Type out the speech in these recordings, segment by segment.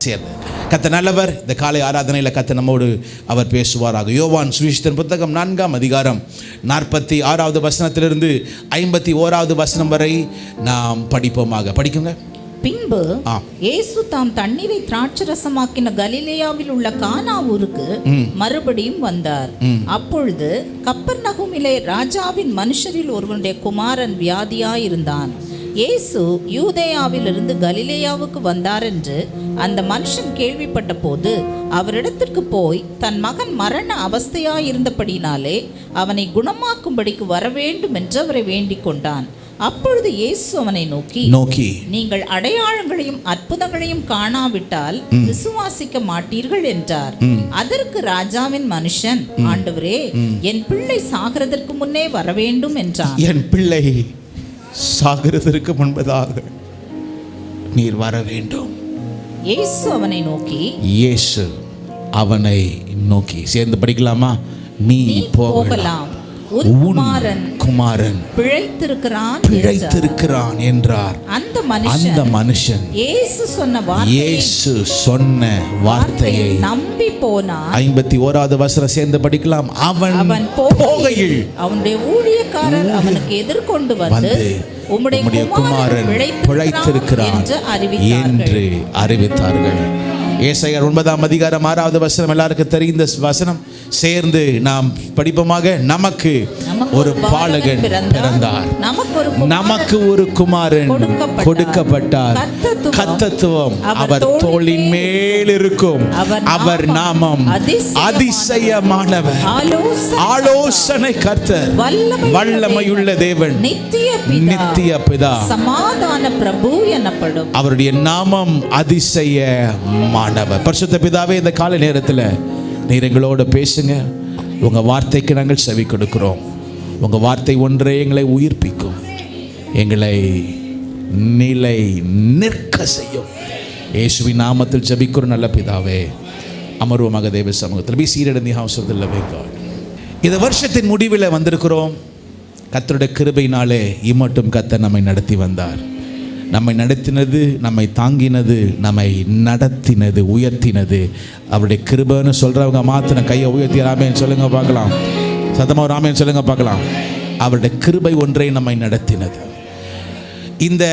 சேர்ந்து கர்த்தர் நல்லவர். இந்த காலை ஆராதனையில் கர்த்தர் நம்மோடு அவர் பேசுவாராக. யோவான் சுவிசேஷத்தின் புத்தகம் 4ஆம் அதிகாரம் 46வது வசனத்திலிருந்து 51வது வசனம் வரை நாம் படிப்போமாக. படிக்குங்க. பின்பு இயேசு தாம் தண்ணீரை திராட்சரசமாக்கின கலிலேயாவில் உள்ள கானா ஊருக்கு மறுபடியும் வந்தார். அப்பொழுது கப்பர்நகூமிலே ராஜாவின் மனுஷரில் ஒருவனுடைய குமாரன் வியாதியாயிருந்தான். இயேசு யூதேயாவிலிருந்து கலிலேயாவுக்கு வந்தார் என்று அந்த மனுஷன் கேள்விப்பட்ட போது அவரிடத்திற்கு போய் தன் மகன் மரண அவஸ்தையாயிருந்தபடினாலே அவனை குணமாக்கும்படிக்கு வரவேண்டும் என்று அவரை வேண்டிக் கொண்டான். அப்பொழுது இயேசு அவனை நோக்கி நீங்கள் அடையாளங்களையும் அற்புதங்களையும் காணாவிட்டால் விசுவாசிக்க மாட்டீர்கள் என்றார். அதற்கு ராஜாவின் மனுஷன், ஆண்டவரே, என் பிள்ளை சாகிறதற்கு முன்னே வரவேண்டும் என்றான். என் பிள்ளை சாகிறதற்கு முன்பதாக நீர் வர வேண்டும். இயேசு அவனை நோக்கி சேர்ந்து படிக்கலாமா? நீ போகலாம், உன் குமாரன் பிழைத்திருக்கிறான் என்றார். அந்த மனுஷன் இயேசு சொன்ன வார்த்தையை நம்பி போனான். 51வது வசனம் சேர்ந்து படிக்கலாம். அவன் போகையில் அவனுடைய ஊழியக்காரர் அவனுக்கு எதிர்கொண்டு வந்து உம்முடைய குமாரன் பிழைத்திருக்கிறான் என்று அறிவித்தார்கள். ஏசாயா 9ஆம் அதிகாரம் 6வது வசனம் எல்லாருக்கும் தெரிந்த வசனம். சேர்ந்து நாம் படிப்போமாக. நமக்கு ஒரு பாலகன் பிறந்தார், நமக்கு ஒரு குமாரன் கொடுக்கப்பட்டார், கர்த்தத்துவம் அவர் தோளின் மேல் இருக்கும். அவர் நாமம் அதிசயமானவர், ஆலோசனை கர்த்தர், வல்லமையுள்ள தேவன், நித்திய பிதா, சமாதான பிரபு எனப்படும். அவருடைய நாமம் அதிசயமானவர். பரிசுத்த பிதாவே, இந்த காலை நேரத்தில் நீர் எங்களோட பேசுங்க. உங்கள் வார்த்தைக்கு நாங்கள் செவி கொடுக்கிறோம். உங்கள் வார்த்தை ஒன்றே எங்களை உயிர்ப்பிக்கும், எங்களை நிலை நிற்க செய்யும். இயேசுவின் நாமத்தில் ஜெபிக்கிறோம் நல்ல பிதாவே. அமர்வமாக தேவ சமூகத்தில். Be seated in the house of the living God. இந்த வருஷத்தின் முடிவில் வந்திருக்கிறோம். கர்த்தருடைய கிருபையினாலே இம்மட்டும் கர்த்தர் நம்மை நடத்தி வந்தார். நம்மை நடத்தினது, நம்மை தாங்கினது, நம்மை நடத்தினது, உயர்த்தினது அவருடைய கிருபைன்னு சொல்கிறவங்க மாத்திரம் கையை உயர்த்தி ராமேன்னு சொல்லுங்க பார்க்கலாம். சத்தமாக ராமேன்னு சொல்லுங்க பார்க்கலாம். அவருடைய கிருபை ஒன்றை நம்மை நடத்தினது. இந்த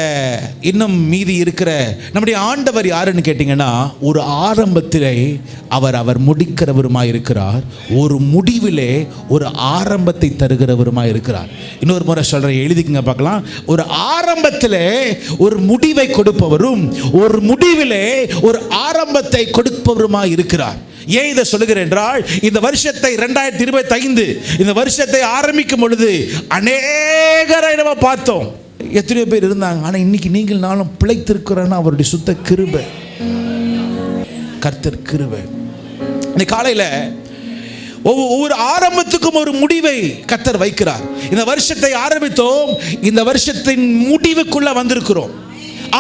இன்னும் மீதி இருக்கிற நம்முடைய ஆண்டவர் யாருன்னு கேட்டிங்கன்னா, ஒரு ஆரம்பத்திலே அவர் முடிக்கிறவருமாய் இருக்கிறார், ஒரு முடிவிலே ஒரு ஆரம்பத்தை தருகிறவருமாய் இருக்கிறார். இன்னொரு முறை சொல்கிறேன், எழுதிக்கங்க பார்க்கலாம். ஒரு ஆரம்பத்திலே ஒரு முடிவை கொடுப்பவரும், ஒரு முடிவிலே ஒரு ஆரம்பத்தை கொடுப்பவருமாய் இருக்கிறார். ஏன் இதை சொல்லுகிறேன் என்றால், இந்த வருஷத்தை 2025 இந்த வருஷத்தை ஆரம்பிக்கும் பொழுது அநேகரை நம்ம பார்த்தோம். எத்தனையோ பேர் இருந்தாங்க. ஆனால் இன்னைக்கு நீங்கள் நானும் பிழைத்திருக்கிறோன்னா அவருடைய சுத்த கிருபை, கர்த்தர் கிருபை. இந்த காலையில் ஒவ்வொரு ஆரம்பத்துக்கும் ஒரு முடிவை கர்த்தர் வைக்கிறார். இந்த வருஷத்தை ஆரம்பித்தோம், இந்த வருஷத்தின் முடிவுக்குள்ள வந்திருக்கிறோம்.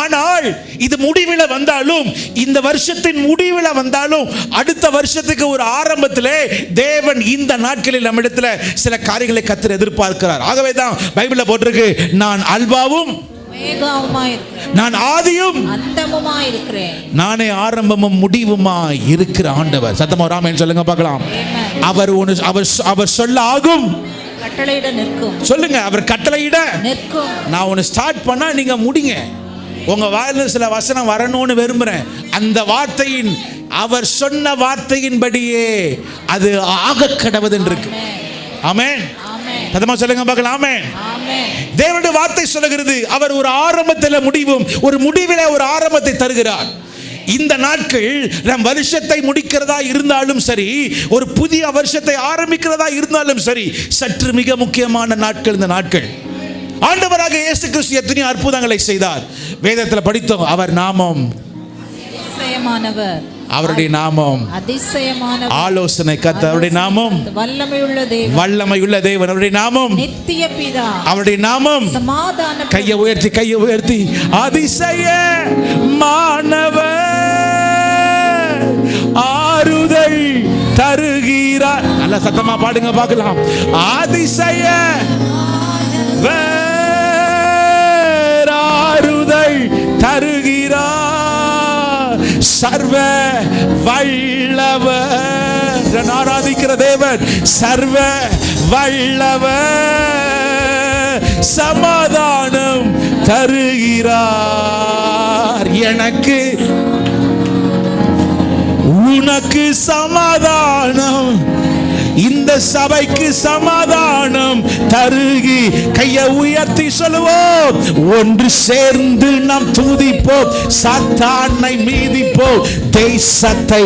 ஆனால் இது முடிவில் வந்தாலும், இந்த வருஷத்தின் முடிவில் வந்தாலும், அடுத்த வருஷத்துக்கு ஒரு ஆரம்பத்திலே தேவன் இந்த நாட்களில் நம்மிடத்தில் சில காரியங்களை கர்த்தர் எதிர்பார்க்கிறார். ஆகவே தான் பைபிளில் போட்டிருக்கு, நான் அல்பாவும் நான் ஆதியும் அந்தமுமாய் இருக்கிறேன், நானே ஆரம்பமும் முடிவுமாய் இருக்கிற ஆண்டவர். சத்தமா ராமேன் சொல்லுங்க பார்க்கலாம். அவர் சொல்ல ஆகும், கட்டளையிட நிற்கும். சொல்லுங்க, அவர் கட்டளையிட நிற்கும். நான் ஒன்னு ஸ்டார்ட் பண்ணா நீங்க முடிங்க. உங்க வாயில சில வசனம் வரணும்னு விரும்புறேன். அந்த வார்த்தையின், அவர் சொன்ன வார்த்தையின்படியே அது ஆக கடவுதுன்னு இருக்கு. ஆமென். சத்தமா சொல்லுங்க பார்க்கலாம். ஆமென். தேவனுடைய வார்த்தை சொல்லுகிறது, அவர் ஒரு ஆரம்பத்தில் முடிவும், ஒரு முடிவிலே ஒரு ஆரம்பத்தை தருகிறார். இந்த நாட்கள் நம் வருஷத்தை முடிக்கிறதா இருந்தாலும் சரி, ஒரு புதிய வருஷத்தை ஆரம்பிக்கிறதா இருந்தாலும் சரி, சற்று மிக முக்கியமான நாட்கள் இந்த நாட்கள். ஆண்டவராக இயேசு கிறிஸ்து எத்தனை அற்புதங்களை செய்தார். வேதத்தில் படித்தோம், அவர் நாமம் அதிசயமானவர், அவருடைய நாமம் அதிசயமானவர், ஆலோசனை கர்த்தர், அவருடைய நாமம் வல்லமையுள்ள தேவன், அவருடைய நாமம் நித்திய பிதா, அவருடைய நாமம் சமாதான. கையை உயர்த்தி அதிசயமானவர், ஆறுதல் தருகிறார். நல்ல சத்தமா பாடுங்க பார்க்கலாம். ஆறுதல் தருகிறார், சர்வ வல்லவர். நான் ஆராதிக்கிற தேவன் சர்வ வல்லவர், சமாதானம் தருகிறார். எனக்கு உனக்கு சமாதானம், இந்த சபைக்கு சமாதானம் தருகி. கையை உயர்த்தி சொல்லுவோம், ஒன்று சேர்ந்து நாம் துதிப்போம், சாத்தானை மீதிப்போம், தேசத்தை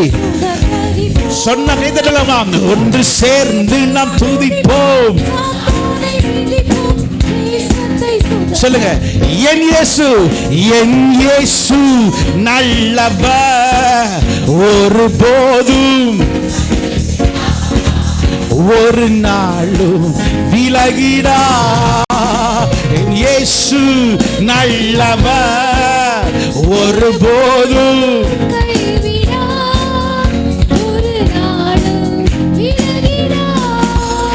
சொன்ன கைதட்டலாமா? ஒன்று சேர்ந்து நாம் துதிப்போம். சொல்லுங்க, என் இயேசு, என் இயேசு நல்லவர், ஒருபோதும் ஒரு நாளும் விலகிடா. என் இயேசு நல்லவர், ஒருபோதும்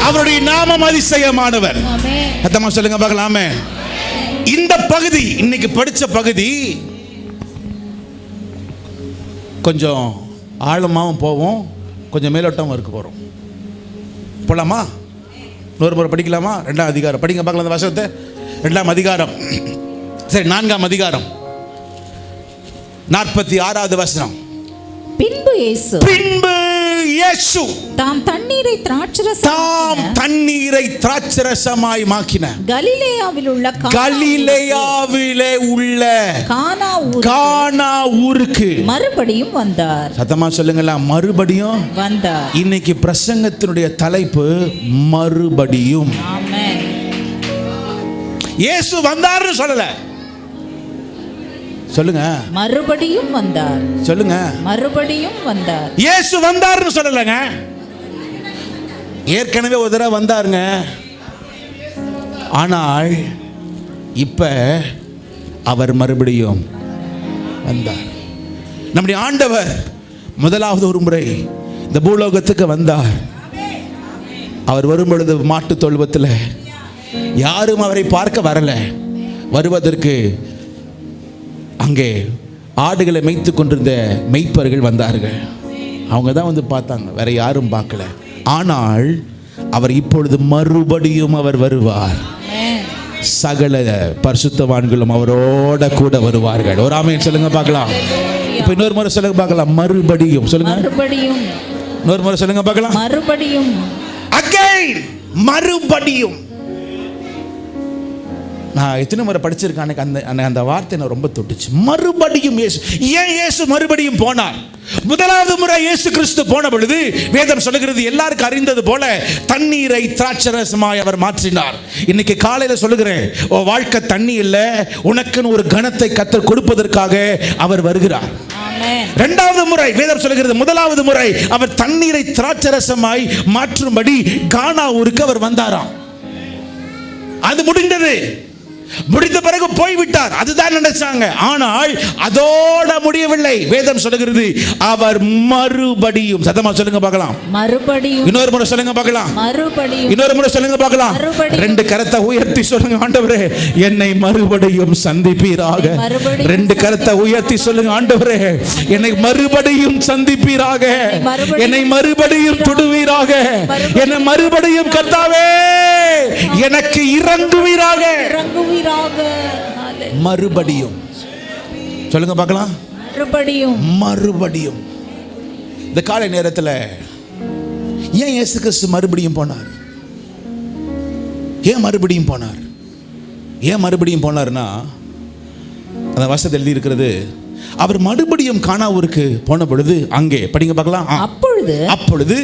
அவருடைய நாமம் அதிசயமானவர். அத்தமா சொல்லுங்க பார்க்கலாமே. இந்த பகுதி இன்னைக்கு படிச்ச பகுதி கொஞ்சம் ஆழமாகவும் போவோம், கொஞ்சம் மேலோட்டமும் இருக்க போறோம். போலாமா? இன்னொரு முறை படிக்கலாமா? 2ஆம் அதிகாரம் படிங்க பார்க்கலாம். அந்த வசனத்தை 2ஆம் அதிகாரம், சரி 4ஆம் அதிகாரம் 46வது வசனம். பின்பு இயேசு தாம் தண்ணீரை திராட்சரசமாய் மாக்கின கலிலேயாவிலே உள்ள கானா ஊருக்கு மறுபடியும் வந்தார். சத்தமா சொல்லுங்களா, மறுபடியும் வந்தார். இன்னைக்கு பிரசங்கத்தினுடைய தலைப்பு மறுபடியும். ஆமென். இயேசு வந்தார்னு சொல்லல, சொல்லுங்க, மறுபடியும் வந்தார். சொல்லுங்க, மறுபடியும் வந்தார். இயேசு வந்தார்னு சொல்லலங்க, ஏற்கனவே ஒரு தடவை வந்தாருங்க. ஆனால் இப்ப அவர் மறுபடியும் வந்தார். நம்முடைய ஆண்டவர் முதலாவது ஒரு முறை இந்த பூலோகத்துக்கு வந்தார். அவர் வரும் பொழுது மாட்டு தொழுவத்தில் யாரும் அவரை பார்க்க வரல. வருவதற்கு அங்கே ஆடுகளை மேய்த்து கொண்டிருந்த மெய்ப்பர்கள் வந்தார்கள். அவங்க தான் வந்து பார்த்தாங்க, வேற யாரும் பார்க்கல. ஆனால் அவர் இப்பொழுது மறுபடியும் அவர் வருவார். சகல பரிசுத்தவான்களும் அவரோட கூட வருவார்கள். ஒரு ஆமென் சொல்லுங்க பார்க்கலாம். இப்போ இன்னொரு முறை சொல்லுங்க பார்க்கலாம், மறுபடியும் சொல்லுங்க, மறுபடியும். இன்னொரு முறை சொல்லுங்க பார்க்கலாம், மறுபடியும். அகைன், மறுபடியும். நான் எத்தனை முறை படிச்சிருக்கேன், அந்த வார்த்தை நான் ரொம்ப தொட்டுச்சு. மறுபடியும் இயேசு. ஏன் இயேசு மறுபடியும் போனார்? முதலாவது முறை இயேசு கிறிஸ்து போன பொழுது வேதம் சொல்லுகிறது, எல்லாருக்கும் அறிந்தது போல தண்ணீரை திராட்சரசமாய் அவர் மாற்றினார். இன்னைக்கு காலையில் சொல்லுகிறேன், வாழ்க்கை தண்ணி இல்லை, உனக்குன்னு ஒரு கணத்தை கர்த்தர் கொடுப்பதற்காக அவர் வருகிறார். இரண்டாவது முறை வேதம் சொல்லுகிறது, முதலாவது முறை அவர் தண்ணீரை திராட்சரசமாய் மாற்றும்படி கானா ஊருக்கு அவர் வந்தாராம். அது முடிந்தது. முடிந்த பிறகு போய்விட்டார், அதுதான் நினைச்சாங்க. ஆனால் அதோட முடியவில்லை. வேதம் சொல்லுகிறது, அவர் மறுபடியும். சத்தமா சொல்லுங்க பார்க்கலாம், மறுபடியும். இன்னொரு முறை சொல்லுங்க பார்க்கலாம், மறுபடியும். இன்னொரு முறை சொல்லுங்க பார்க்கலாம். ரெண்டு கரத்தை உயர்த்தி சொல்லுங்க, ஆண்டவரே என்னை மறுபடியும் சந்திப்பீராக. ரெண்டு கரத்தை உயர்த்தி சொல்லுங்க, ஆண்டவரே என்னை மறுபடியும் சந்திப்பீராக, என்னை மறுபடியும் தொடுவீராக, என்னை மறுபடியும் கர்த்தாவே எனக்கு இறங்குவீராக. மறுபடியும் சொல்லுங்க பார்க்கலாம், மறுபடியும். மறுபடியும். இந்த காலை நேரத்தில் ஏன் இயேசு கிறிஸ்து மறுபடியும் போனார்? ஏன் மறுபடியும் போனார்? ஏன் மறுபடியும் போனார்னா, அந்த வசனத்தில் எழுதி இருக்கிறது, அவர் மறுபடியும் கானாவூருக்கு போன பொழுது அங்கே படிங்க பார்க்கலாம். அப்பொழுது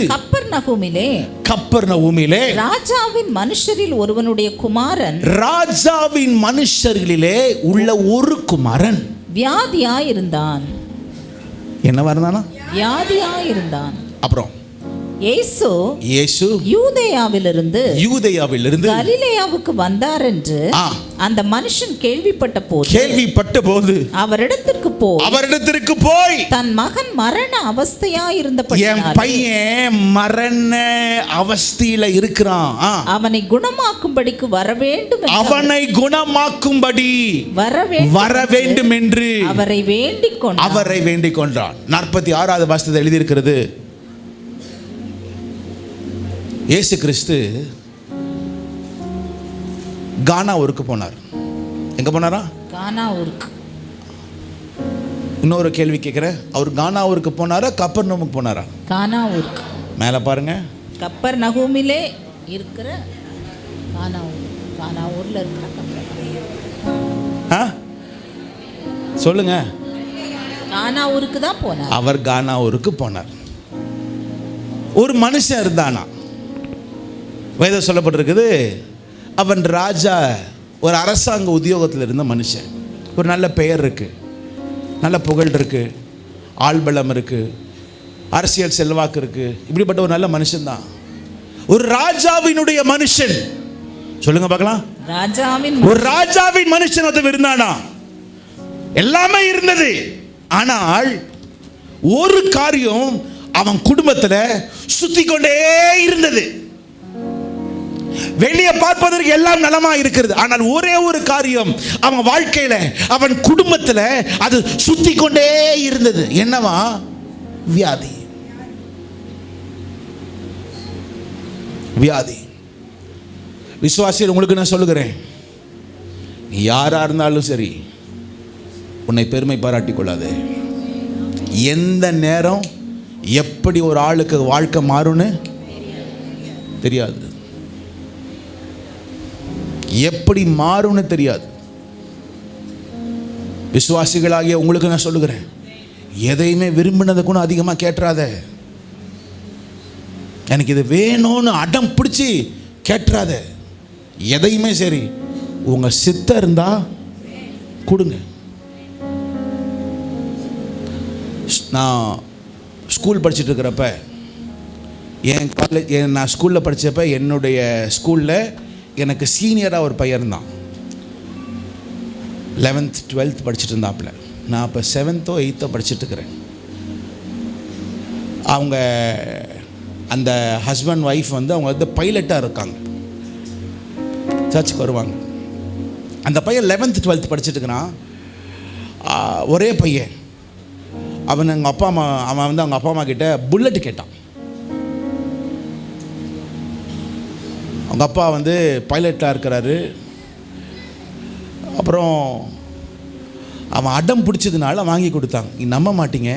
கப்பர்நகூமிலே ராஜாவின் மனுஷரில் ஒருவனுடைய குமாரன், ராஜாவின் மனுஷர்களிலே உள்ள ஒரு குமாரன் வியாதியாயிருந்தான். என்னவா இருந்தானா? வியாதியாயிருந்தான். அப்புறம் இயேசு யூதேயாவிலிருந்து கலிலேயாவுக்கு வந்தார் என்று அந்த மனுஷன் கேள்விப்பட்ட போது அவரிடத்திற்கு போய் தன் மகன் மரண அவஸ்தையா இருந்தபடி, என் பையன் மரண அவஸ்தையில இருக்கிறான், அவனை குணமாக்கும்படிக்கு வர வேண்டும் என்று அவரை வேண்டிக் கொண்டான். 46வது வசனத்தில் எழுதியிருக்கிறது, இயேசு கிறிஸ்து கானா ஊருக்கு போனார். எங்க போனாரா? கானா ஊருக்கு. இன்னொரு கேள்வி கேட்கிறேன், அவர் கானா ஊருக்கு போனாரா கப்பர்நகூமுக்கு போனாரா? கானா ஊருக்கு. மேல பாருங்க, கப்பர்நகூமிலே இருக்கிற கானா ஊர்ல இருக்கிற சொல்லுங்க. கானா ஊருக்கு தான் போனார். அவர் கானா ஊருக்கு போனார். ஒரு மனுஷன் இருந்தானா, வேதம் சொல்லப்பட்டிருக்குது, அவன் ராஜா, ஒரு அரசாங்க உத்தியோகத்தில் இருந்த மனுஷன். ஒரு நல்ல பெயர் இருக்கு, நல்ல புகழ் இருக்கு, ஆள்பலம் இருக்கு, அரசியல் செல்வாக்கு இருக்கு. இப்படிப்பட்ட ஒரு நல்ல மனுஷன்தான். ஒரு ராஜாவினுடைய மனுஷன், சொல்லுங்க பார்க்கலாம், ஒரு ராஜாவின் மனுஷன் அது இருந்தானா. எல்லாமே இருந்தது. ஆனால் ஒரு காரியம் அவன் குடும்பத்தில் சுத்தி கொண்டே இருந்தது. வெளியே பார்ப்பதற்கு எல்லாம் நலமா இருக்கிறது, ஆனால் ஒரே ஒரு காரியம் அவன் வாழ்க்கையில, அவன் குடும்பத்தில் அது சுத்தி கொண்டே இருந்தது. என்னவா? வியாதி. வியாதி. விசுவாசியர், உங்களுக்கு நான் சொல்லுகிறேன், நீ யாரா இருந்தாலும் சரி, உன்னை பெருமை பாராட்டிக் கொள்ளாதே. எந்த நேரம் எப்படி ஒரு ஆளுக்கு வாழ்க்கை மாறும்னு தெரியாது, எப்படி மாறும்னு தெரியாது. விசுவாசிகளாகிய உங்களுக்கு நான் சொல்லுகிறேன், எதையுமே விரும்பினதை கூட அதிகமாக கேட்டுறாத. எனக்கு இது வேணும்னு அடம் பிடிச்சி கேட்டுறாத. எதையுமே சரி, உங்க சித்தம் இருந்தா கொடுங்க. நான் ஸ்கூல் படிச்சுட்டு இருக்கிறப்ப, நான் ஸ்கூலில் படித்தப்ப என்னுடைய ஸ்கூலில் எனக்கு சீனியராக ஒரு பையன் இருந்தான். 11th 12th படிச்சுட்டு இருந்தாப்புல. நான் இப்போ 7th or 8th படிச்சுட்டு இருக்கிறேன். அவங்க அந்த ஹஸ்பண்ட் ஒய்ஃப் வந்து அவங்க வந்து பைலட்டாக இருக்காங்க, சர்ச்சுக்கு வருவாங்க. அந்த பையன் 11th 12th படிச்சுட்டு இருக்கிறான். ஒரே பையன். அவன் அவங்க அப்பா அம்மா கிட்ட புல்லட் கேட்டான். அவங்க அப்பா வந்து பைலட்டாக இருக்கிறாரு. அப்புறம் அவன் அடம் பிடிச்சதுனால வாங்கி கொடுத்தாங்க. நீ நம்ப மாட்டீங்க,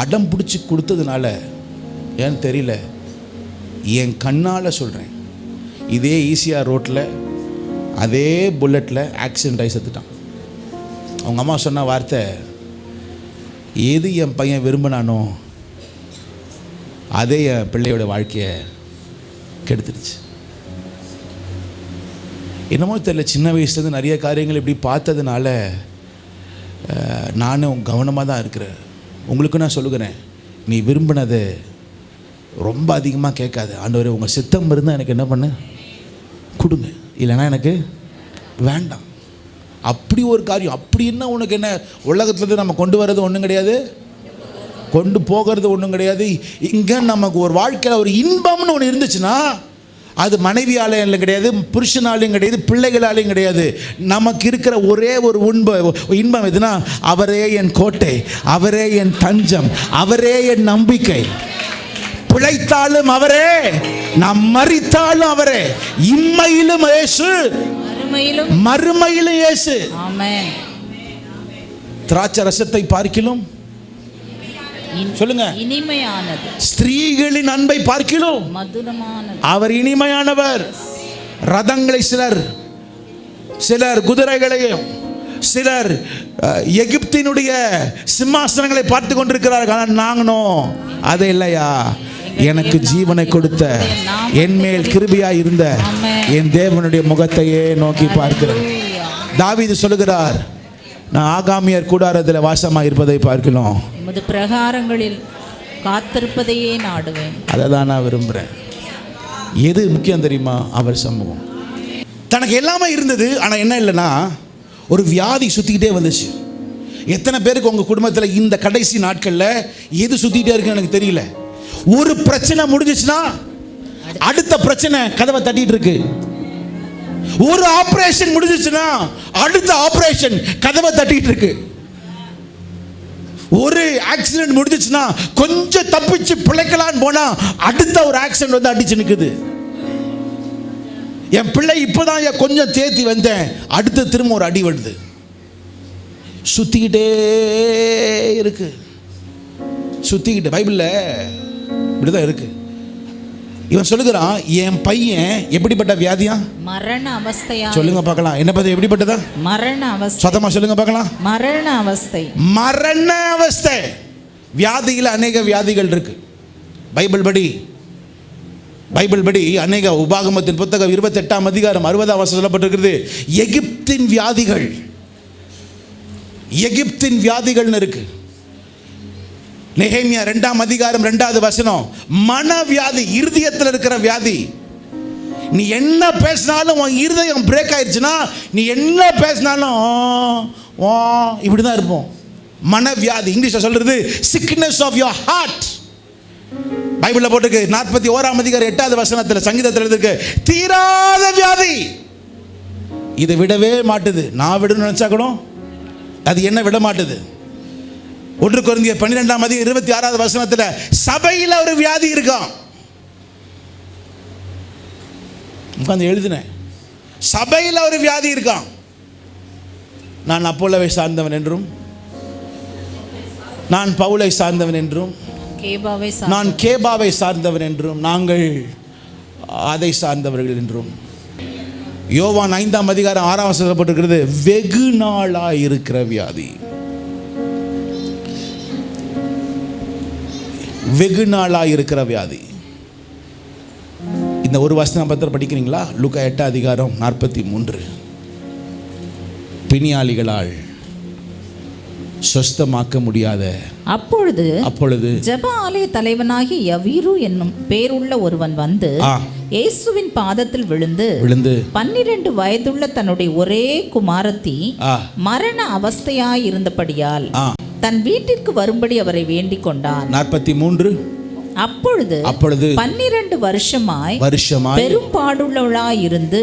அடம் பிடிச்சி கொடுத்ததுனால ஏன்னு தெரியல, என் கண்ணால் சொல்கிறேன், இதே ஈசிஆர் ரோட்டில் அதே புல்லட்டில் ஆக்சிடென்ட் ஆகி செத்துட்டான். அவங்க அம்மா சொன்ன வார்த்தை, எது என் பையன் விரும்பினானோ அதே என் பிள்ளையோட வாழ்க்கையை கெடுத்துருச்சு. என்னமோ தெரியல, சின்ன வயசுலேருந்து நிறைய காரியங்கள் இப்படி பார்த்ததுனால நானும் கவனமாக தான் இருக்கிறேன். உங்களுக்கு நான் சொல்லுகிறேன், நீ விரும்பினதை ரொம்ப அதிகமாக கேட்காது. ஆண்டவரே, உங்கள் சித்தம் இருந்தால் எனக்கு என்ன பண்ணு கொடுங்க, இல்லைன்னா எனக்கு வேண்டாம். அப்படி ஒரு காரியம். அப்படி என்ன உனக்கு என்ன, உலகத்துலேருந்து நம்ம கொண்டு வர்றது ஒன்றும் கிடையாது, கொண்டு போகிறது ஒன்றும் கிடையாது. இங்கே நமக்கு ஒரு வாழ்க்கையில் ஒரு இன்பம்னு ஒன்று இருந்துச்சுன்னா, அது மனைவியாலையும் கிடையாது, புருஷனாலையும் கிடையாது, பிள்ளைகளாலையும் கிடையாது. நமக்கு இருக்கிற ஒரே ஒரு இன்பம் எதுனா, அவரே என் கோட்டை, அவரே என் தஞ்சம், அவரே என் நம்பிக்கை. பிழைத்தாலும் அவரே, நாம் மரித்தாலும் அவரே. இம்மையிலும் இயேசு, மறுமையிலும் இயேசு. ஆமென். திராட்சை ரசத்தை பார்க்கிலும், சொல்லுங்க, இனிமையானது. ஸ்திரீகளின் அன்பை பார்க்கிலும் மதுரமானது. அவர் இனிமையானவர். ரதங்களை சிலர் குதிரைகளையும், சிலர் எகிப்தினுடைய சிம்மாசனங்களை பார்த்து கொண்டிருக்கிறார்கள். ஆனால் நாங்களும் அது இல்லையா, எனக்கு ஜீவனை கொடுத்த, என் மேல் கிருபையாய் இருந்த என் தேவனுடைய முகத்தையே நோக்கி பார்க்கிறேன். தாவீது சொல்லுகிறார், நான் ஆகாமியர் கூடாரத்தில் வாசமாக இருப்பதை பார்க்கிறோம், பிரகாரங்களில் காத்திருப்பதையே நாடுவேன். அதை தான் நான் விரும்புகிறேன். எது முக்கியம் தெரியுமா? அவர் சமூகம். தனக்கு எல்லாமே இருந்தது, ஆனால் என்ன இல்லைன்னா ஒரு வியாதி சுற்றிக்கிட்டே வந்துச்சு. எத்தனை பேருக்கு உங்கள் குடும்பத்தில் இந்த கடைசி நாட்களில் எது சுற்றிக்கிட்டே இருக்குன்னு எனக்கு தெரியல. ஒரு பிரச்சனை முடிஞ்சிச்சுன்னா அடுத்த பிரச்சனை கதவை தட்டிட்டு இருக்கு. ஒரு ஆபரேஷன் முடிஞ்சிச்சுன்னா அடுத்த ஆபரேஷன் கதவை தட்டிட்டு இருக்கு. ஒரு ஆக்சிடென்ட் முடிஞ்சிச்சுன்னா கொஞ்சம் தப்பிச்சு பிழைக்கலான்னு போனா அடுத்த ஒரு ஆக்சிடென்ட் வந்து அடிச்சு நிற்குது. என் பிள்ளை இப்போதான் கொஞ்சம் தேத்தி வந்தேன், அடுத்து திரும்ப ஒரு அடி வருது. சுத்திக்கிட்டே இருக்கு, சுத்திக்கிட்டு. பைபிள்ல இப்படிதான் இருக்கு. இவன் சொல்லுகிறான், என் பையன் எப்படிப்பட்ட வியாதியா? மரண அவஸ்தையா. சொல்லுங்க பார்க்கலாம், என்ன பத்தி எப்படிப்பட்டதா? மரண அவஸ்தை. சத்தமா சொல்லுங்க பார்க்கலாம். மரண அவஸ்தை. மரண அவஸ்தை. வியாதியில் அநேக வியாதிகள் இருக்கு. பைபிள் படி அநேக உபாகமத்தின் புத்தகம் 28ஆம் அதிகாரம் 60ஆம் வசனம் சொல்லப்பட்டிருக்கிறது. எகிப்தின் வியாதிகள்னு இருக்கு. நெகேமியா 2ஆம் அதிகாரம் 2வது வசனம், மனவியாதி, இருதயத்தில் இருக்கிற வியாதி. நீ என்ன பேசினாலும் உன் இருதயம் பிரேக் ஆயிடுச்சுன்னா நீ என்ன பேசினாலும் இப்படிதான் இருப்போம். மனவியாதி, இங்கிலீஷ்ல சொல்றது sickness of your heart. பைபிள்ல போட்டுருக்கு 41ஆம் அதிகாரம் 8வது வசனத்தில், சங்கீதத்தில் இருக்கு, தீராத வியாதி. இதை விடவே மாட்டுது. நான் விடணும்னு நினைச்சா கூட அது என்ன விட மாட்டுது. 1 கொரிந்தியர் 12ஆம் அதிகாரம் 26வது வசனத்தில், சபையில் ஒரு வியாதி இருக்கான். உட்கார்ந்து எழுதினேன், சபையில் ஒரு வியாதி இருக்கான். நான் அப்போலோவை சார்ந்தவன் என்றும், நான் பவுலை சார்ந்தவன் என்றும், நான் கேபாவை சார்ந்தவன் என்றும், நாங்கள் அதை சார்ந்தவர்கள் என்றும். யோவான் 5ஆம் அதிகாரம் 6ஆம் வசனம் சொல்லப்பட்டிருக்கிறது, வெகு நாளாய் இருக்கிற வியாதி. வெகு நாளாய் இருக்கிற வியாதி. இந்த ஒரு வசனம் பத்திரம் படிக்கிறீங்களா? லூக்கா 8ஆம் அதிகாரம் 43. பிணியாளிகளால் சொஸ்தமாக்க முடியாத, அப்பொழுது ஜெப ஆலய தலைவனாகி யவீரு என்னும் பேருள்ள ஒருவன் வந்து இயேசுவின் பாதத்தில் விழுந்து 12 வயதுள்ள தன்னுடைய ஒரே குமாரத்தி மரண அவஸ்தையாய் இருந்தபடியால் தன் வீட்டிற்கு வரும்படி அவரை வேண்டிக் கொண்டான். 43. அப்பொழுது 12 வருஷமாய் பெரும்பாடுள்ளவளாய் இருந்து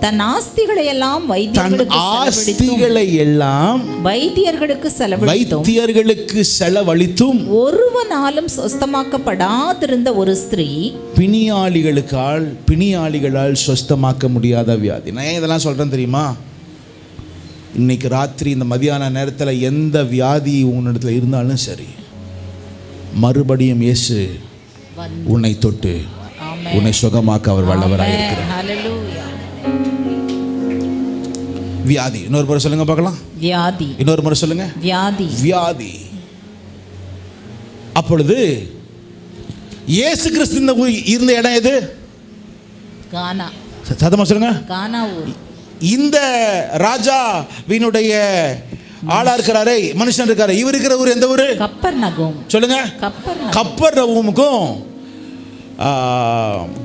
தன் ஆஸ்திகளை எல்லாம் வைத்தியர்களுக்கு செலவழித்தும் ஒருவனாலும் சொஸ்தமாக்கப்படாதிருந்த ஒரு ஸ்திரீ, பிணியாளிகளால் சொஸ்தமாக்க முடியாத வியாதி. நான் இதெல்லாம் சொல்றேன் தெரியுமா? இன்னைக்கு ராத்திரி இந்த மதியான நேரத்தில் எந்த வியாதி உன்னிடத்தில் இருந்தாலும் சரி, மறுபடியும் இயேசு உன்னை தொட்டு உன்னை சுகமாக்க அவர் வல்லவராக இருக்கிறார். வியாதி. இன்னொரு முறை சொல்லுங்க பார்க்கலாம். வியாதி. இன்னொரு முறை சொல்லுங்க. வியாதி. அப்பொழுது இயேசு கிறிஸ்து இருந்த இடம் எது? கானா. சத்தமா சொல்லுங்க. கானா ஊர். இந்த ராஜாவினுடைய ஆளா இருக்கிறாரே, மனுஷன் இருக்காரு, இவர் இருக்கிற ஊர் எந்த ஊரு? கப்பர்நகூம். சொல்லுங்க. கப்பர்நகூமுக்கும்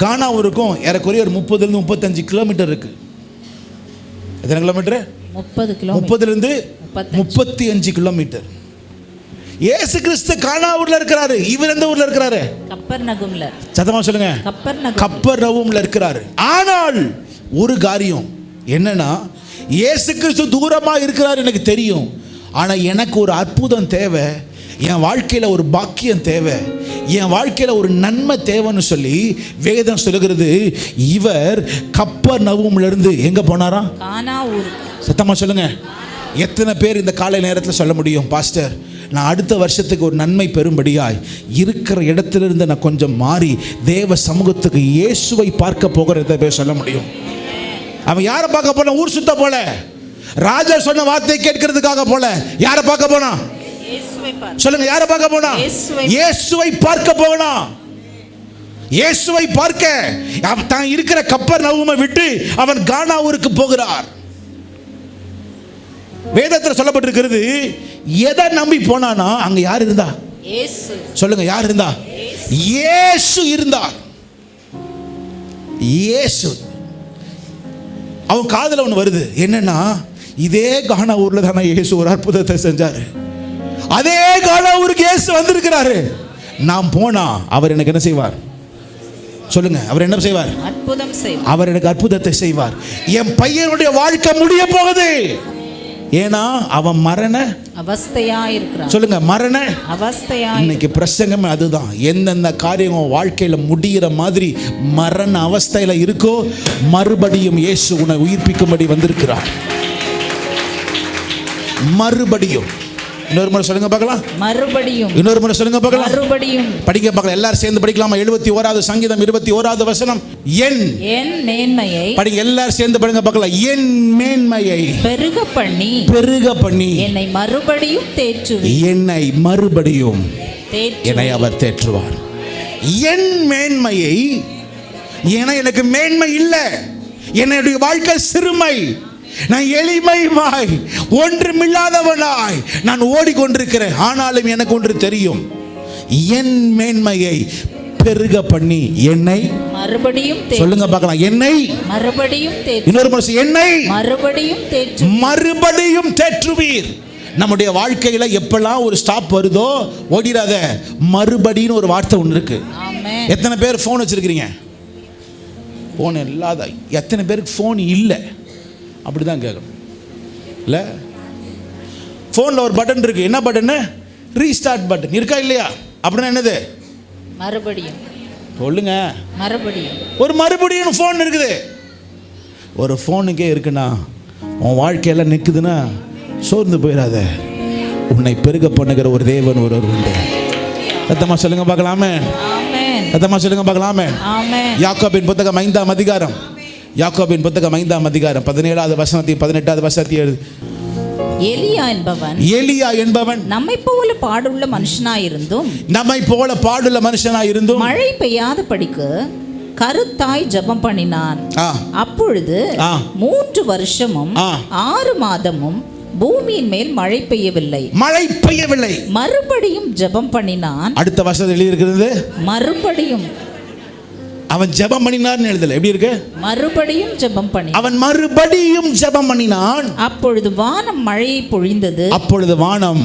கானா ஊருக்கும் ஏறக்குறைய ஒரு 30 to 35 கிலோமீட்டர் இருக்கு. எத்தனை கிலோமீட்டர்? 30 to 35 kilometre. இயேசு கிறிஸ்து கானா ஊர்ல இருக்கிறாரு. இவர் எந்த ஊர்ல இருக்கிறாரு? கப்பர்நகூம்ல. சத்தமா சொல்லுங்க. கப்பர்நகூம்ல இருக்கிறாரு. ஆனால் ஒரு காரியம் என்னன்னா, இயேசு கிறிஸ்து தூரமா இருக்கிறார் எனக்கு தெரியும். ஆனா எனக்கு ஒரு அற்புதம் தேவை, என் வாழ்க்கையில ஒரு பாக்கியம் தேவை, என் வாழ்க்கையில ஒரு நன்மை தேவைன்னு சொல்லி வேதம் சொல்லுகிறது. இவர் கப்பர்நகூம்ல இருந்து எங்க போனாரா? கானா ஊர். சத்தமா சொல்லுங்க. எத்தனை பேர் இந்த காலை நேரத்தில் சொல்ல முடியும், பாஸ்டர் நான் அடுத்த வருஷத்துக்கு ஒரு நன்மை பெறும்படியாய் இருக்கிற இடத்திலிருந்து நான் கொஞ்சம் மாறி தேவ சமூகத்துக்கு இயேசுவை பார்க்க போகிறத பேர் சொல்ல முடியும்? அவன் யாரை பார்க்க போன? ஊர் சுத்த போல, ராஜா சொன்ன வார்த்தை கேட்கிறதுக்காக போல. யாரை பார்க்க போனா? சொல்லுங்க. யாரை பார்க்க போனா? இயேசுவை பார்க்க போனா. இயேசுவை பார்க்க தான் இருக்கிற கப்பர்நகூமை விட்டு அவன் கானா ஊருக்கு போகிறார். வேதத்தில் சொல்லப்பட்டிருக்கிறது, எதை நம்பி போனானா அங்க யார் இருந்தா? இயேசு. சொல்லுங்க, யார் இருந்தா? இயேசு இருந்தார். இயேசு. அவன் காதுல ஒன்று வருது, என்னன்னா இதே கானா ஊர்ல தானே இயேசு ஒரு அற்புதத்தை செஞ்சாரு, அதே கானா ஊருக்கு இயேசு வந்திருக்கிறாரு. நான் போனா அவர் எனக்கு என்ன செய்வார்? சொல்லுங்க, அவர் என்ன செய்வார்? அற்புதம் செய்வார். அவர் எனக்கு அற்புதத்தை செய்வார். என் பையனுடைய வாழ்க்கை முடிய போகுது. ஏன்னா அவன் மரண அவஸ்தையா இருக்கிறான். சொல்லுங்க, மரண அவஸ்தையா. இன்னைக்கு பிரசங்கம் அதுதான். எந்தெந்த காரியம் வாழ்க்கையில முடிகிற மாதிரி மரண அவஸ்தையில இருக்கோ, மறுபடியும் இயேசு உன்னை உயிர்ப்பிக்கும்படி வந்திருக்கிறார். மறுபடியும். இன்னொரு முறை சொல்லுங்க பார்க்கலாம். மறுபடியும். இன்னொரு முறை சொல்லுங்க பார்க்கலாம். மறுபடியும். படிக்க பார்க்கலாம், எல்லாரும் சேர்ந்து படிக்கலாமா? 71வது சங்கீதம் 21வது வசனம். என் மேன்மையை படிங்க, எல்லாரும் சேர்ந்து படிங்க பார்க்கலாம். என் மேன்மையை பெருக பண்ணி என்னை மறுபடியும் தேற்றுவி. என்னை மறுபடியும் என்னை அவர் தேற்றுவார். என் மேன்மையை, ஏன்னா எனக்கு மேன்மை இல்லை, என்னுடைய வாழ்க்கை சிறுமை, நான் எளிமையாய் ஒன்றுமில்லாதவனாய் நான் ஓடிக்கொண்டிருக்கிறேன். ஆனாலும் எனக்கு ஒன்று தெரியும், என் மேன்மையை பெருக பண்ணி என்னை மறுபடியும் சொல்லுங்க பார்க்கலாம். என்னை மறுபடியும் இன்னொரு முறை, என்னை மறுபடியும் தேற்றுவீர். நம்முடைய வாழ்க்கையில எப்பெல்லாம் ஒரு ஸ்டாப் வருதோ ஓடிடாத, மறுபடியும் ஒரு வார்த்தை ஒன்று இருக்கு. எத்தனை பேர் ஃபோன் வச்சிருக்கிறீங்க? ஃபோன் இல்லாத எத்தனை பேருக்கு ஃபோன் இல்லை? அப்படிதான் கேட்கணும் இல்லை? ஃபோனில் ஒரு பட்டன் இருக்கு. என்ன பட்டன்? ரீஸ்டார்ட் பட்டன் இருக்கா இல்லையா? அப்படின்னா என்னது? மறுபடியும். சொல்லுங்க, மறுபடியும். ஒரு மறுபடியும் ஃபோன் இருக்குது. ஒரு ஃபோனுக்கே இருக்குன்னா உன் வாழ்க்கையெல்லாம் நிற்குதுன்னா சோர்ந்து போயிடாத. உன்னை பெருக பண்ணுகிற ஒரு தேவன் ஒருவர் உண்டு. சத்தமா சொல்லுங்க பார்க்கலாமே. சத்தமா சொல்லுங்க பார்க்கலாமே. யாக்கோபின் புத்தகம் 5ஆம் அதிகாரம், யாக்கோபின் புத்தகம் 5ஆம் அதிகாரம் 17வது வசனத்தை 18வது வசனத்தை எழுது. எலியா என்பவன் நம்மை போல பாடுள்ள மனுஷனாயிருந்தும் மழை பெய்யாத படிக்கு கருத்தாய் ஜெபம் பண்ணினான். அப்பொழுது 3 வருஷமும் 6 மாதமும் பூமியின் மேல் மழை பெய்யவில்லை. மறுபடியும் ஜெபம் பண்ணினான். அடுத்த வசனம் எழுதி இருக்கிறது, மறுபடியும் அவன் ஜெபம் பண்ணினார்னு எழுதல. எப்படி இருக்கு? மறுபடியும் ஜெபம் பண்ணி அவன் மறுபடியும் ஜெபம் பண்ணினான். அப்பொழுது வானம் மழையை பொழிந்தது. அப்பொழுது வானம்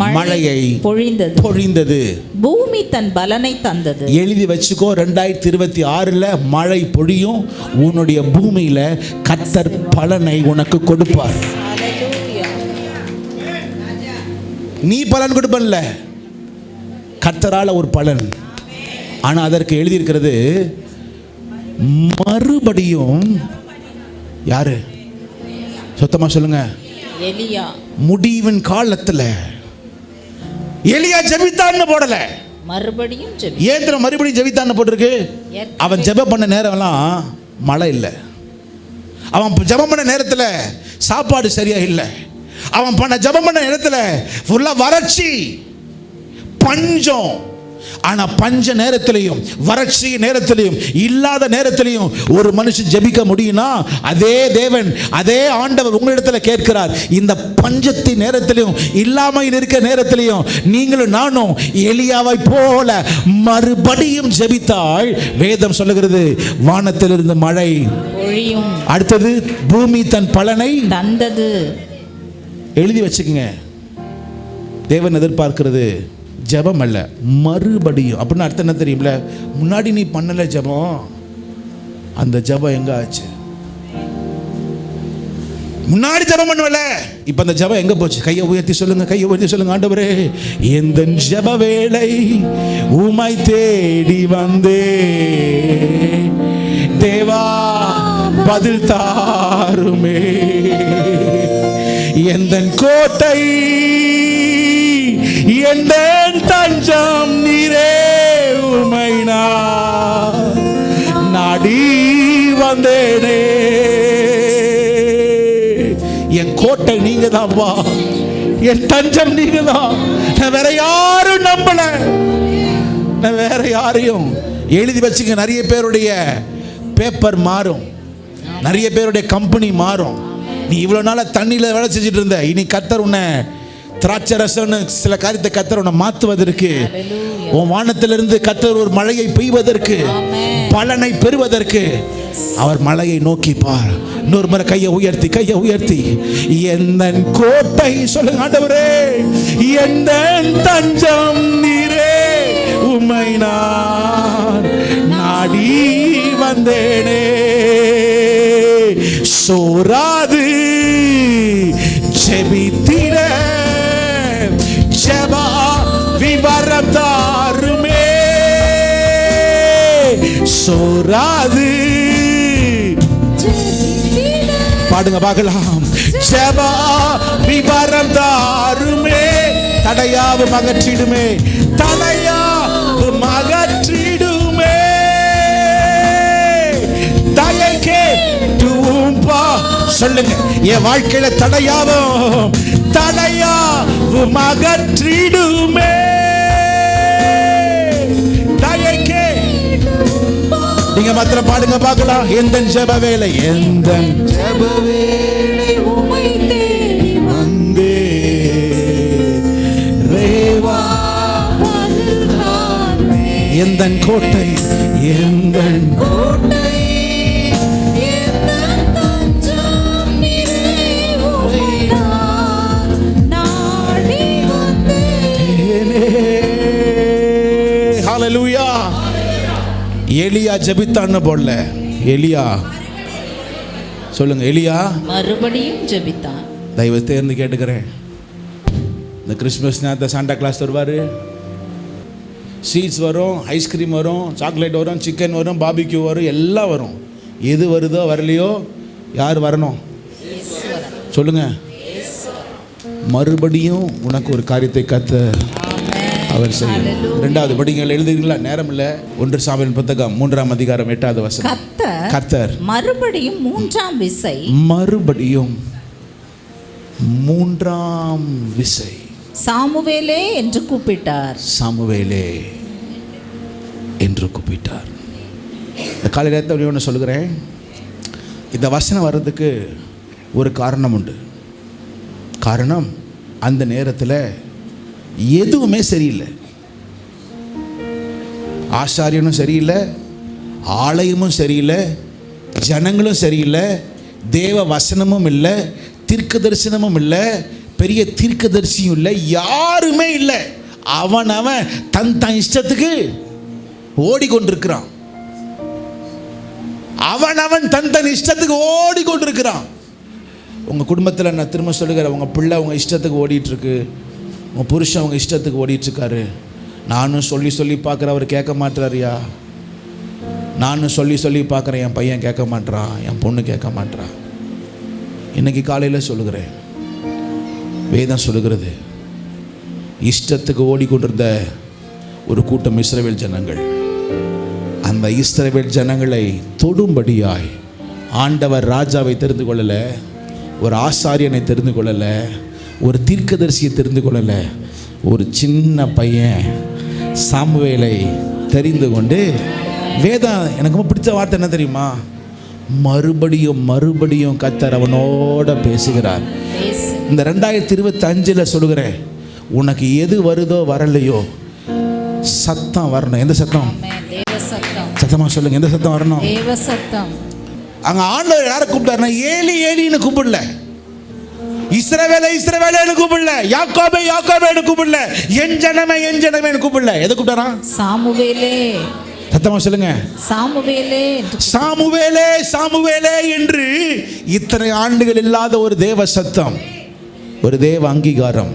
மழையை பொழிந்தது. பூமி தன் பலனை தந்தது. எழுதி வச்சுக்கோ, 2026ல மழை பொழியும். உன்னுடைய பூமியில கர்த்தர் பலனை உனக்கு கொடுப்பார். நீ பலன் கொடுப்பல்ல, கர்த்தரால ஒரு பலன். ஆனா அதற்கு எழுதியிருக்கிறது மறுபடியும். யாரு? சுத்தமா சொல்லுங்க. எலியா. முடிவின் காலத்துல எலியா ஜெபித்தான்னு போடல, மறுபடியும் மறுபடியும் ஜெபித்தான்னு போட்டிருக்கு. அவன் ஜெபம் பண்ண நேரம்லாம் மழை இல்லை. அவன் ஜெபம் பண்ண நேரத்தில் சாப்பாடு சரியா இல்லை. அவன் ஜெபம் பண்ண நேரத்தில் ஃபுல்லா வறட்சி, பஞ்சம். ஆனா பஞ்ச நேரத்திலையும் வறட்சி நேரத்திலையும் இல்லாத நேரத்திலையும் ஒரு மனுஷன் ஜெபிக்க முடியும்னா அதே தேவன், அதே ஆண்டவர் உங்களிடத்துல கேட்கிறார். இந்த பஞ்சத்தின் நேரத்திலையும் இல்லாமல் இருக்க நேரத்திலையும் நீங்களும் நானும் எலியாவை போல மறுபடியும் ஜெபித்தால் வேதம் சொல்லுகிறது, வானத்திலிருந்து மழை பொழியும். அடுத்தது பூமி தன் பலனை தந்தது. எழுதி வச்சுக்கங்க. தேவன் எதிர்பார்க்கிறது ஜெபம் அல்ல, மறுபடியும். அப்படின்னு அர்த்தம் என்ன தெரியும்ல? முன்னாடி நீ பண்ணல ஜெபம், அந்த ஜெபம் எங்க ஆச்சு? முன்னாடி ஜெபம் பண்ணுவல, இப்ப அந்த ஜெபம் எங்க போச்சு? கையை உயர்த்தி சொல்லுங்க, கையை உயர்த்தி சொல்லுங்க. ஆண்டவரே, எந்த ஜெப வேளை உமை தேடி வந்தே, தேவா பதில் தாருமே, எந்த கோட்டை எந்த தஞ்சம் நீரே, உமை நாடி வந்தேனே. என் கோட்டை நீங்க தான்ப்பா, என் தஞ்சம் நீங்க தான். நான் வேற யாரும் நம்பல, நான் வேற யாரையும். எழுதி வச்சுங்க. நிறைய பேருடைய பேப்பர் மாறும், நிறைய பேருடைய கம்பெனி மாறும். நீ இவ்வளவு நாள தண்ணியில வேலை செஞ்சுட்டு இருந்த, இனி கர்த்தர் உன்னை திராட்சரசம்னு சில காரியத்தை கர்த்தர் உன்னை மாற்றுவதற்கு, உன் வானத்திலிருந்து கர்த்தர் ஒரு மழையை பெய்வதற்கு, பலனை பெறுவதற்கு அவர் மலையை நோக்கி பார். இன்னொரு முறை கையை உயர்த்தி எந்த கோட்டை சொல்லுங்க ஆண்டவரே, எந்த தஞ்சம் நீரே, உம்மை நான் நாடி வந்தேனே. சோராது ஜெபித்திட ஜெபா விவரம் தாருமே. சோராது பாடுங்க பார்க்கலாம். ஜெபா விவரம் தாருமே, தடையாவும் அகற்றிடுமே, தடையாவும் அகற்றிடுமே. தயக்கே டூம்பா சொல்லுங்க, என் வாழ்க்கையில தடையாவும் அகற்றிடுமே. தயக்கே நீங்க மாத்திரம் பாடுங்க பார்க்கலாம். எந்த ஜெப வேலை, எந்த ஜெப வேலை உம்மை தேடி வந்தே ரேவா. எந்த கோட்டை, எந்த கோட்டை, ஹalleluya. எலியா ஜெபித்தான்னு போடல, எலியா சொல்லுங்க, எலியா மறுபடியும் ஜெபித்தான். தயவு தேர்ந்து கேட்டுக்கிறேன், இந்த கிறிஸ்மஸ் நேரத்தில் சாண்டா கிளாஸ் வருவார், ஸ்வீட்ஸ் வரும், ஐஸ்கிரீம் வரும், சாக்லேட் வரும், சிக்கன் வரும், பாபிக்யூ வரும், எல்லாம் வரும். எது வருதோ வரலையோ யார் வரணும் சொல்லுங்க. மறுபடியும் உனக்கு ஒரு காரியத்தை கர்த்தர் அவர் செய்யும். 2வது படிங்கள், எழுதுறீங்களா? நேரம் இல்லை. 1 சாமுவேல் புத்தகம் 3ஆம் அதிகாரம் 8வது வசனம். கர்த்தர் மறுபடியும் 3ஆம் விசை, மறுபடியும் 3ஆம் விசை சாமுவேலே என்று கூப்பிட்டார். சாமுவேலே என்று கூப்பிட்டார். இந்த காலை நேரத்தில் ஒன்று சொல்லுகிறேன், இந்த வசனம் வர்றதுக்கு ஒரு காரணம் உண்டு. காரணம், அந்த நேரத்தில் எதுவுமே சரியில்லை. ஆசாரியனும் சரியில்லை, ஆலயமும் சரியில்லை, ஜனங்களும் சரியில்லை, தேவ வசனமும் இல்லை, தீர்க்க தரிசனமும் இல்லை, பெரிய தீர்க்கதரிசியும் இல்லை, யாருமே இல்லை. அவன் தன் இஷ்டத்துக்கு ஓடிக்கொண்டிருக்கிறான். அவன் தன் இஷ்டத்துக்கு ஓடிக்கொண்டிருக்கிறான். உங்கள் குடும்பத்தில் நான் திரும்ப சொல்லுகிறேன், உங்கள் பிள்ளை உங்கள் இஷ்டத்துக்கு ஓடிட்டுருக்கு, உங்கள் புருஷன் அவங்க இஷ்டத்துக்கு ஓடிட்டுருக்காரு. நானும் சொல்லி பார்க்குறேன், அவர் கேட்க மாட்டுறாருயா. நானும் சொல்லி பார்க்குறேன், என் பையன் கேட்க மாட்டுறான், என் பொண்ணு கேட்க மாட்டுறான். இன்றைக்கி காலையில் சொல்லுகிறேன், வேதம் சொல்லுகிறது, இஷ்டத்துக்கு ஓடிக்கொண்டிருந்த ஒரு கூட்டம் இஸ்ரவேல் ஜனங்கள், அந்த இஸ்ரவேல் ஜனங்களை தொடும்படியாய் ஆண்டவர் ராஜாவை தெரிந்து கொள்ளலை, ஒரு ஆசாரியனை தெரிந்து கொள்ளலை, ஒரு தீர்க்கதரிசியை தெரிந்து கொள்ளலை. ஒரு சின்ன பையன் சாமுவேலை தெரிந்து கொண்டு, வேதம் எனக்கு ரொம்ப பிடிச்ச வார்த்தை என்ன தெரியுமா? மறுபடியும் கர்த்தர் அவனோட பேசுகிறார். இந்த 2025 சொல்லுகிறேன், உனக்கு எது வருதோ வரலையோ சத்தம் வரணும். எந்த சத்தம்? சத்தமா சொல்லுங்க, எந்த சத்தம் வரணும்? தேவ சத்தம். அங்க ஆண்டவர் யாரை கூப்பிட்டாருன்னா, ஏலின்னு கூப்பிடல, இஸ்ரவேலே கூப்பிடல, யாக்கோபே கூப்பிடல, என் ஜனமே கூப்பிடல. எதை கூப்பிட்டாரா? சாமுவேலே. சத்தமா சொல்லுங்க, சாமுவேலே என்று. இத்தனை ஆண்டுகள் இல்லாத ஒரு தேவ சத்தம், ஒரு தேவ அங்கீகாரம்,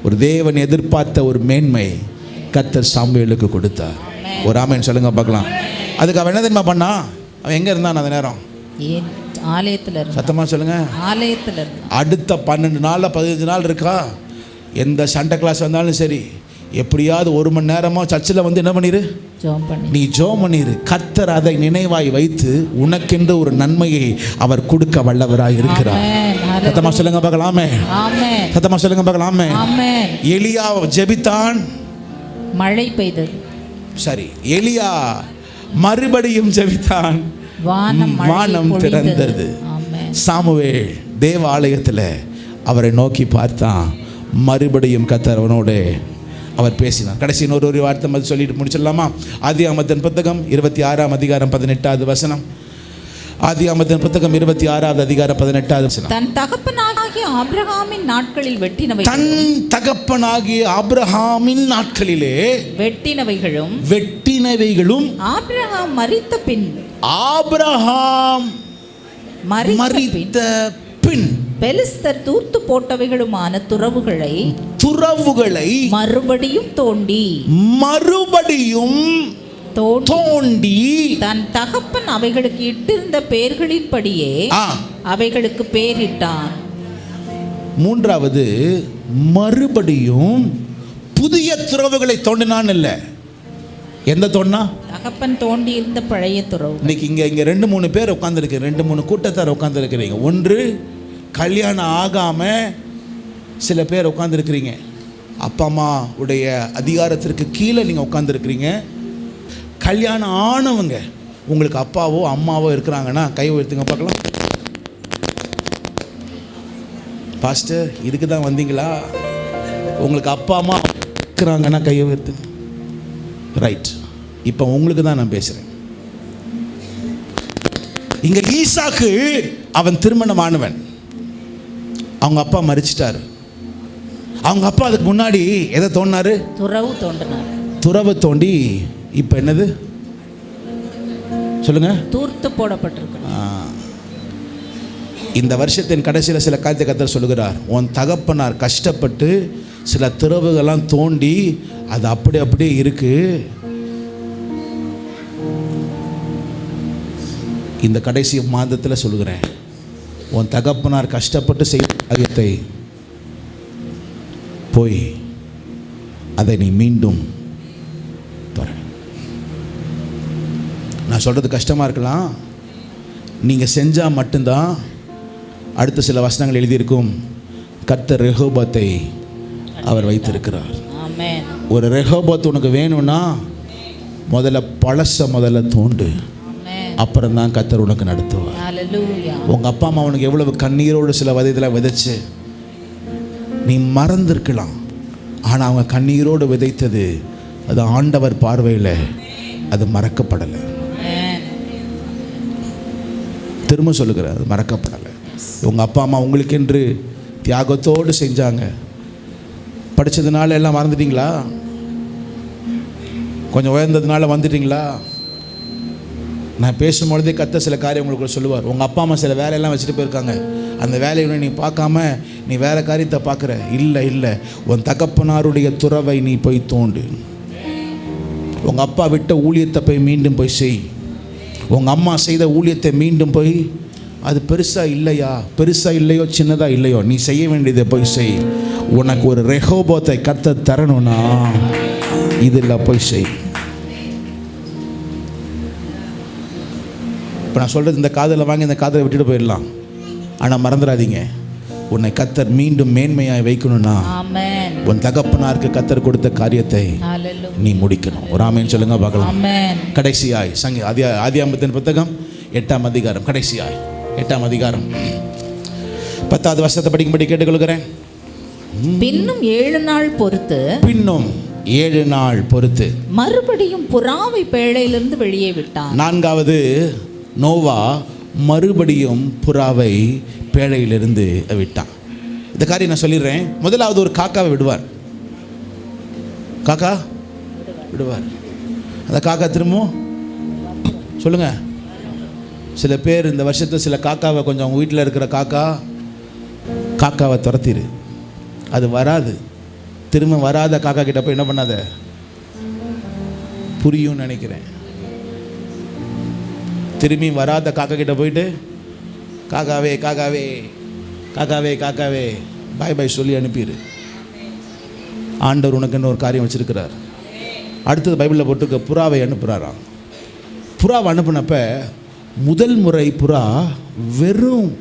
ஒரு தேவன் எதிர்பார்த்த ஒரு மேன்மை கர்த்தர் சாமுவேலுக்கு கொடுத்தார். ஒரு ஆமென் சொல்லுங்க பார்க்கலாம். அதுக்கு அவன் என்ன தெரியுமா பண்ணா? அவன் எங்க இருந்தான் அந்த நேரம்? ஆலயத்தில். சத்தமா சொல்லுங்க, ஆலயத்தில். அடுத்த 12 நாள் 15 நாள் இருக்கா, எந்த சண்டை கிளாஸ் வந்தாலும் சரி, எப்படியாவது 1 மணி நேரமோ சர்ச்சில் வந்து என்ன பண்ணிரு, நீ ஜோம் பண்ணிரு. கர்த்தர் அதை நினைவாய் வைத்து உனக்கென்று ஒரு நன்மையை அவர் கொடுக்க வல்லவராய் இருக்கிறார். சத்தமா சொல்லுங்க பார்க்கலாமே, சத்தமா சொல்லுங்க பார்க்கலாமே. எலியா ஜெபித்தான், மழை பெய்தது. சரி, எலியா மறுபடியும் ஜெபித்தான், வானம் திறந்தது. சாமுவேல் தேவ ஆலயத்தில் அவரை நோக்கி பார்த்தான், மறுபடியும் கர்த்தர் அவனோடு அவர் பேசினார். கடைசி இன்னொரு வார்த்தை மாதிரி சொல்லிட்டு முடிச்சிடலாமா? ஆதியாகமத்தின் புத்தகம் 26ஆம் அதிகாரம் 18வது வசனம். ஆதியாகமத்தின் புத்தகம் 26வது அதிகாரம் 18வது வசனம். தன் தகப்பனாகிய ஆபிரகாமின் நாட்களில் வெட்டினவைகளும், தன் தகப்பனாகிய ஆபிரகாமின் நாட்களிலே வெட்டினவைகளும் ஆபிரகாம் மரித்த பின் பெலிஸ்தர் தூர்த்து போட்டவைகளுமான துறவுகளை மறுபடியும் தோண்டி தன் தகப்பன் அவைகளுக்கு இட்டிருந்த பெயர்களின்படியே அவைகளுக்கு பெயரிட்டான். மூன்றாவது, மறுபடியும் புதிய துறவுகளை தோண்டினான். இல்லை, எந்த தோண்டா? தகப்பன் தோண்டி இருந்த பழைய துறவு. இன்னைக்கு இங்க 2-3 பேர் உட்கார்ந்துருக்கு, 2-3 கூட்டத்தார் உட்கார்ந்துருக்கிறீங்க. ஒன்று, கல்யாணம் ஆகாம சில பேர் உட்கார்ந்துருக்கிறீங்க. அப்பா அம்மா உடைய அதிகாரத்திற்கு கீழே நீங்க உட்கார்ந்துருக்கிறீங்க. கல்யாணம் ஆனவங்க, உங்களுக்கு அப்பாவோ அம்மாவோ இருக்கிறாங்கன்னா கை உயர்த்துங்க பார்க்கலாம். பாஸ்டர், இதுக்கு தான் வந்தீங்களா? உங்களுக்கு அப்பா அம்மா இருக்கிறாங்கன்னா கையை உயர்த்துங்க. ரைட், இப்போ உங்களுக்கு தான் நான் பேசுகிறேன். இங்கே ஈசாக்கு அவன் திருமணமானவன். அவங்க அப்பா மரிச்சிட்டாரு. அவங்க அப்பா அதுக்கு முன்னாடி எதை தோண்டினாரு? துறவு தோண்டி இப்போ என்னது சொல்லுங்க? தூர்த்து போடப்பட்டிருக்கு. இந்த வருஷத்தின் கடைசியில் சில காரியத்தை கர்த்தர் சொல்லுகிறார். உன் தகப்பனார் கஷ்டப்பட்டு சில துறவுகள்லாம் தோண்டி அது அப்படியே இருக்கு. இந்த கடைசி மாதத்தில் சொல்லுகிறேன், உன் தகப்பனார் கஷ்டப்பட்டு செய்த காரியத்தை போய் அதை நீ மீண்டும் தொற. நான் சொல்கிறது கஷ்டமாக இருக்கலாம். நீங்கள் செஞ்சால் மட்டும்தான். அடுத்த சில வசனங்கள் எழுதியிருக்கும், கர்த்தர் ரெகோபத்தை அவர் வைத்திருக்கிறார். ஒரு ரெகோபத் உனக்கு வேணும்னா முதல்ல தோண்டு, அப்புறம் தான் கர்த்தர் உனக்கு நடத்துவார். உங்கள் அப்பா அம்மா உனக்கு எவ்வளவு கண்ணீரோடு சில விதைகளை விதைச்சு நீ மறந்துருக்கலாம். ஆனால் அவங்க கண்ணீரோடு விதைத்தது அது ஆண்டவர் பார்வையில் அது மறக்கப்படலை. திரும்ப சொல்லுகிறேன், அது மறக்கப்படலை. உங்கள் அப்பா அம்மா உங்களுக்கென்று தியாகத்தோடு செஞ்சாங்க. படித்ததுனால எல்லாம் மறந்துட்டீங்களா? கொஞ்சம் உயர்ந்ததுனால வந்துட்டீங்களா? நான் பேசும்பொழுதே கர்த்தர் சில காரியம் உங்களுக்கு சொல்லுவார். உங்கள் அப்பா அம்மா சில வேலையெல்லாம் வச்சுட்டு போயிருக்காங்க. அந்த வேலையை நீ பார்க்காம நீ வேறு காரியத்தை பார்க்குற. இல்லை, உன் தகப்பனாருடைய துறவை நீ போய் தோண்டு. உங்கள் அப்பா விட்ட ஊழியத்தை போய் மீண்டும் போய் செய். உங்கள் அம்மா செய்த ஊழியத்தை மீண்டும் போய், அது பெருசாக இல்லையோ சின்னதாக இல்லையோ, நீ செய்ய வேண்டியதை போய் செய். உனக்கு ஒரு ரெகோபத்தை கர்த்தர் தரணும்னா இதில் போய் செய். இப்போ நான் சொல்கிறது இந்த காதில் வாங்கி இந்த காதில் விட்டுட்டு போயிடலாம். ஆனால் மறந்துடாதீங்க, உன்னை கர்த்தர் மீண்டும் மேன்மையாய் வைக்கணும்னா உன் தகப்பனாருக்கு கர்த்தர் கொடுத்த காரியத்தை நீ முடிக்கணும். ஒரு ஆமென் சொல்லுங்க பார்க்கலாம். கடைசியாய் ஆதியாகமத்தின் புத்தகம் 8ஆம் அதிகாரம், கடைசியாய் 8ஆம் அதிகாரம் 10வது வசனத்தை படிக்கும்படி கேட்டுக்கொள்கிறேன். பின்னும் 7 நாள் பொறுத்து மறுபடியும் புறாவை பேழையிலிருந்து வெளியே விட்டான். 4வது, நோவா மறுபடியும் புறாவை பேழையிலிருந்து விட்டான். இந்த காரியம் நான் சொல்லிடுறேன். முதலாவது ஒரு காக்காவை விடுவார். அந்த காக்கா திரும்பவும் சொல்லுங்க. சில பேர் இந்த வருஷத்தை சில காக்காவை கொஞ்சம் அவங்க வீட்டில் இருக்கிற காக்காவை துரத்திடு. அது வராது. திரும்ப வராத காக்கா கிட்ட போய் என்ன பண்ணாத, புரியும்னு நினைக்கிறேன். திரும்பி வராத காக்கா கிட்ட போயிட்டு காக்காவே பாய் சொல்லி அனுப்பிடு. ஆண்டவர் உனக்குன்னு ஒரு காரியம் வச்சிருக்கிறார். அடுத்தது பைபிளில் போட்டுக்க, புறாவை அனுப்புகிறாராம். புறாவை அனுப்புனப்ப முதல் முறை புறா வெறும்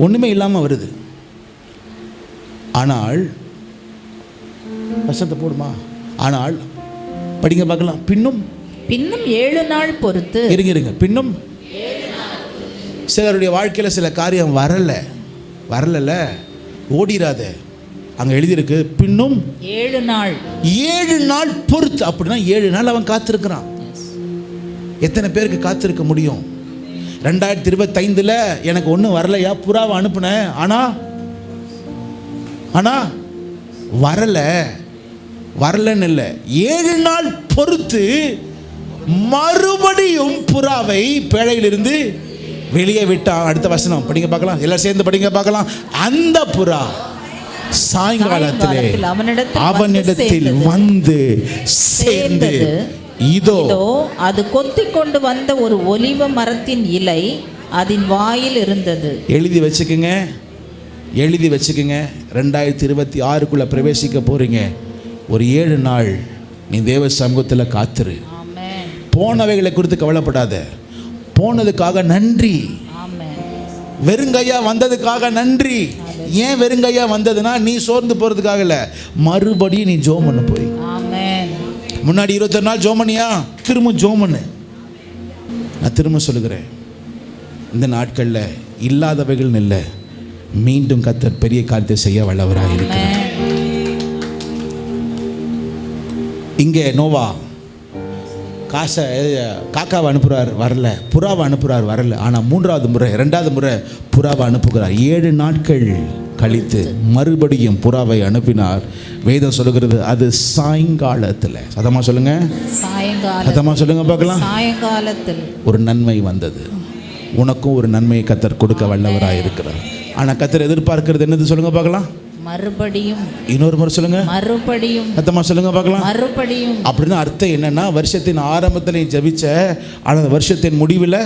ஒன்றுமே இல்லாமல் வருது. ஆனால் வசனத்தை போடுமா? ஆனால் படிங்க பார்க்கலாம். பின்னும் 7 நாள் பொறுத்து இருங்க. பின்னும் சிலருடைய வாழ்க்கையில் சில காரியம் வரல. ஓடிராத. அங்கே எழுதியிருக்கு பின்னும் 7 நாள். 7 நாள் பொறுத்து. அப்படின்னா 7 நாள் அவன் காத்திருக்கிறான். எத்தனை பேருக்கு காத்திருக்க முடியும்? 2025 எனக்கு ஒன்றும் வரலையா, புறாவை அனுப்புனேன், ஆனால் வரலன்னு இல்லை. 7 நாள் பொறுத்து மறுபடியும் புறாவை பேழையிலிருந்து வெளியே விட்டான். அடுத்த வசனம் படிங்க பார்க்கலாம், எல்லாம் சேர்ந்து படிங்க பார்க்கலாம். அந்த புறா சாயங்காலத்திலே அவனிடத்தில் வந்து சேர்ந்து, இதோ அது கொத்தி கொண்டு வந்த ஒரு ஒலிவ மரத்தின் இலை அதன் வாயில் இருந்தது. எழுதி வச்சுக்குங்க, 2026 பிரவேசிக்க போறீங்க. ஒரு 7 நாள் நீ தேவ சமூகத்தில் காத்துரு. போனவைகளை குறித்து கவலைப்படாத. போனதுக்காக நன்றி. வெறுங்கையா வந்ததுக்காக நன்றி. ஏன் வெறுங்கையா வந்ததுன்னா, நீ சோர்ந்து போறதுக்காக இல்லை, மறுபடியும் நீ ஜோம் பண்ண போய். முன்னாடி 21 நாள் ஜோம் பண்ணியா, திரும்ப ஜோம் பண்ணு. நான் திரும்ப சொல்லுகிறேன், இந்த நாட்களில் இல்லாதவைகள் இல்லை, மீண்டும் கர்த்தர் பெரிய காரியத்தை செய்ய வல்லவராக இருக்கிறார். இங்கே நோவா காக்காவை அனுப்புகிறார், வரல. புறாவை அனுப்புகிறார், வரல. ஆனால் 2வது முறை புறாவை அனுப்புகிறார். 7 நாட்கள் கழித்து மறுபடியும் புறாவை அனுப்பினார். வேதம் சொல்லுகிறது அது சாயங்காலத்தில். சத்தமா சொல்லுங்க, சத்தமா சொல்லுங்க பார்க்கலாம். சாயங்காலத்தில் ஒரு நன்மை வந்தது. உனக்கும் ஒரு நன்மையை கர்த்தர் கொடுக்க வல்லவராக இருக்கிறார். ஆனால் கர்த்தர் எதிர்பார்க்கிறது என்னது சொல்லுங்க பார்க்கலாம். மறுபடியும். இன்னொரு முறை சொல்லுங்க, மறுபடியும். சத்தமா சொல்லுங்க பார்க்கலாம். மறுபடியும். அப்படின்னா அர்த்தம் என்னன்னா, வருஷத்தின் ஆரம்பத்தில் நீ ஜெபிச்ச, ஆனால் வருஷத்தின் முடிவில்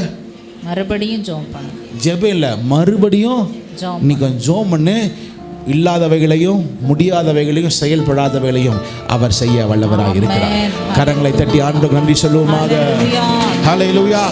மறுபடியும் ஜெபம் பண்ணு. ஜெபம் இல்லை, மறுபடியும் நீ கொஞ்சம் ஜெபம் பண்ணு. இல்லாதவைகளையும் முடியாதவைகளையும் செயல்படாதவைகளையும் அவர் செய்ய வல்லவராக இருக்கிறார். கரங்களை தட்டி ஆண்டவருக்கு நன்றி சொல்லுவோமாக. ஹல்லேலூயா.